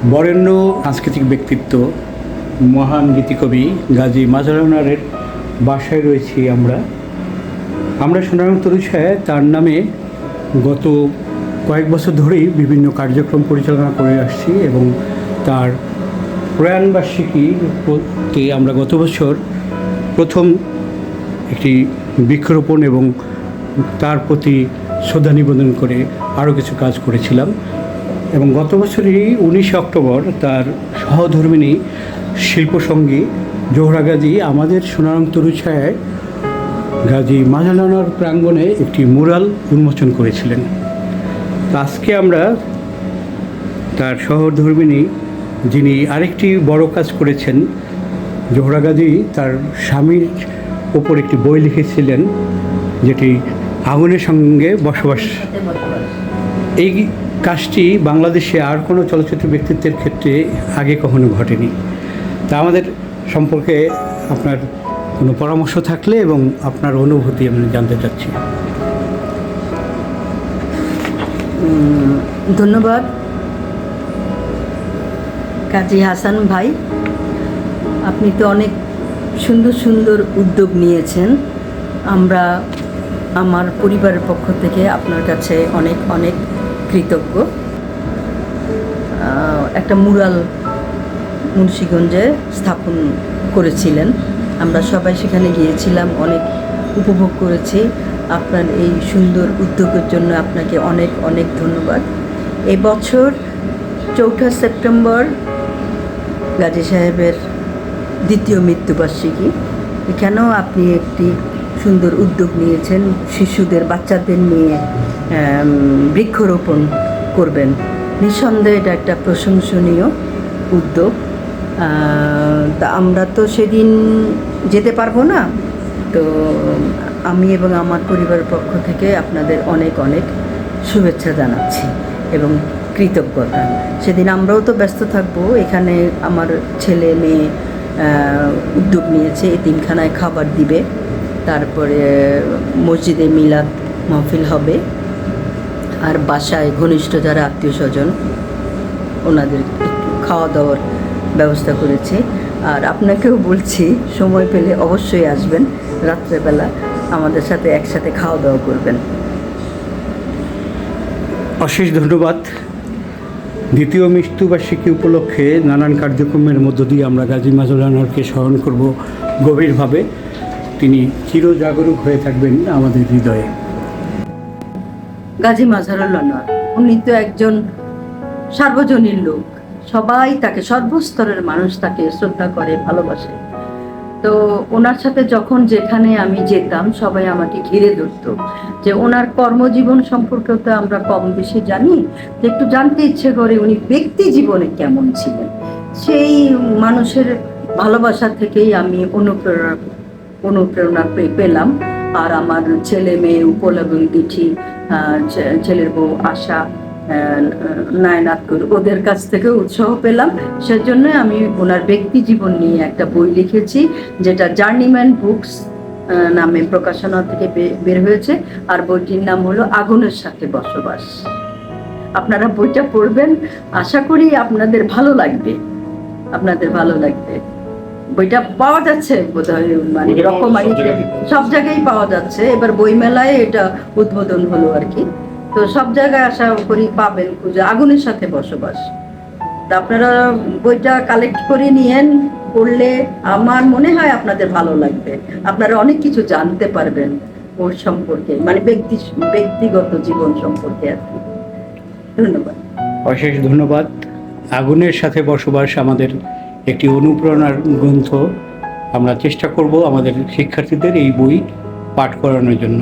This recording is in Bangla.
বরেণ্য সাংস্কৃতিক ব্যক্তিত্ব মহান গীতিকবি গাজী মাজহারুল আনোয়ারের বাসায় রয়েছি আমরা সোনারং তরুছায়ায় তার নামে গত কয়েক বছর ধরেই বিভিন্ন কার্যক্রম পরিচালনা করে আসছি এবং তার প্রয়াণবার্ষিকীতে আমরা গত বছর প্রথম একটি বৃক্ষরোপণ এবং তার প্রতি শ্রদ্ধা নিবেদন করে আরও কিছু কাজ করেছিলাম এবং গত বছরই 19 অক্টোবর তার সহধর্মিণী শিল্পসঙ্গী জোহরা গাজী আমাদের সোনারং তরুছায়ায় গাজী মাজহারুল আনোয়ার প্রাঙ্গণে একটি মুরাল উন্মোচন করেছিলেন। আজকে আমরা তার সহধর্মিণী যিনি আরেকটি বড় কাজ করেছেন, জোহরা গাজী তার স্বামীর ওপর একটি বই লিখেছিলেন যেটি আগুনের সঙ্গে বসবাস। এই কাজটি বাংলাদেশে আর কোনো চলচ্চিত্র ব্যক্তিত্বের ক্ষেত্রে আগে কখনো ঘটেনি। তা আমাদের সম্পর্কে আপনার কোনো পরামর্শ থাকলে এবং আপনার অনুভূতি আমি জানতে চাচ্ছি। ধন্যবাদ কাজী হাসান ভাই, আপনি তো অনেক সুন্দর সুন্দর উদ্যোগ নিয়েছেন। আমরা আমার পরিবারের পক্ষ থেকে আপনার কাছে অনেক অনেক কৃতজ্ঞ। একটা মুরাল মুন্সিগঞ্জে স্থাপন করেছিলেন, আমরা সবাই সেখানে গিয়েছিলাম, অনেক উপভোগ করেছি। আপনার এই সুন্দর উদ্যোগের জন্য আপনাকে অনেক অনেক ধন্যবাদ। এবছর 4 সেপ্টেম্বর গাজী সাহেবের দ্বিতীয় মৃত্যুবার্ষিকী, এখানেও আপনি একটি সুন্দর উদ্যোগ নিয়েছেন, শিশুদের বাচ্চাদের নিয়ে বৃক্ষরোপণ করবেন। নিঃসন্দেহে এটা একটা প্রশংসনীয় উদ্যোগ। তা আমরা তো সেদিন যেতে পারবো না, তো আমি এবং আমার পরিবারের পক্ষ থেকে আপনাদের অনেক অনেক শুভেচ্ছা জানাচ্ছি এবং কৃতজ্ঞতা। সেদিন আমরাও তো ব্যস্ত থাকবো, এখানে আমার ছেলে মেয়ে উদ্যোগ নিয়েছে এতিমখানায় খাবার দিবে, তারপরে মসজিদে মিলাদ মাহফিল হবে, আর বাসায় ঘনিষ্ঠ যারা আত্মীয় স্বজন ওনাদের খাওয়া দাওয়ার ব্যবস্থা করেছে। আর আপনাকেও বলছি, সময় পেলে অবশ্যই আসবেন, রাত্রেবেলা আমাদের সাথে একসাথে খাওয়া দাওয়া করবেন। অশেষ ধন্যবাদ। দ্বিতীয় মৃত্যুবার্ষিকী উপলক্ষে নানান কার্যক্রমের মধ্য দিয়ে আমরা গাজী মাজহারুল আনোয়ারকে স্মরণ করব গভীরভাবে। তিনি চিরজাগরুক হয়ে থাকবেন আমাদের হৃদয়ে। গাজী মাজহারুল আনোয়ার উনি তো একজন সার্বজনীন লোক, সবাই তাকে, সর্বস্তরের মানুষ তাকে শ্রদ্ধা করে, ভালোবাসে। তো ওনার সাথে যখন যেখানে আমি যেতাম সবাই আমাকে ঘিরে ধরত। যে ওনার কর্মজীবন সম্পর্কে তো আমরা কম বেশি জানি, যে একটু জানতে ইচ্ছে করে উনি ব্যক্তি জীবনে কেমন ছিলেন। সেই মানুষের ভালোবাসা থেকেই আমি অনুপ্রেরণা পেলাম। আর আমার ছেলে মেয়ে উপল এবং দিঠি, ছেলের বউ আশা, নায়নাতকুর, ওদের কাছ থেকে উৎসাহ পেলাম। সেজন্য আমি ওনার ব্যক্তি জীবন নিয়ে একটা বই লিখেছি, যেটা জার্নিম্যান বুকস নামে প্রকাশনা থেকে বের হয়েছে। আর বইটির নাম হলো আগুনের সাথে বসবাস। আপনারা বইটা পড়বেন, আশা করি আপনাদের ভালো লাগবে। বইটা পাওয়া যাচ্ছে বোধহয়, মানে রকমারি সব জায়গায় পাওয়া যাচ্ছে। এবার বইমেলায় এটা উদ্বোধন হলো আর কি, তো সব জায়গায় আশা করি পাবেন খুঁজে। আগুনের সাথে বসবাস, তা আপনারা বইটা কালেক্ট করে নিয়েন, পড়লে আমার মনে হয় আপনাদের ভালো লাগবে। আপনারা অনেক কিছু জানতে পারবেন ওর সম্পর্কে, মানে ব্যক্তিগত জীবন সম্পর্কে আর কি। ধন্যবাদ, অশেষ ধন্যবাদ। আগুনের সাথে বসবাস আমাদের একটি অনুপ্রেরণার গ্রন্থ। আমরা চেষ্টা করব আমাদের শিক্ষার্থীদের এই বই পাঠ করানোর জন্য।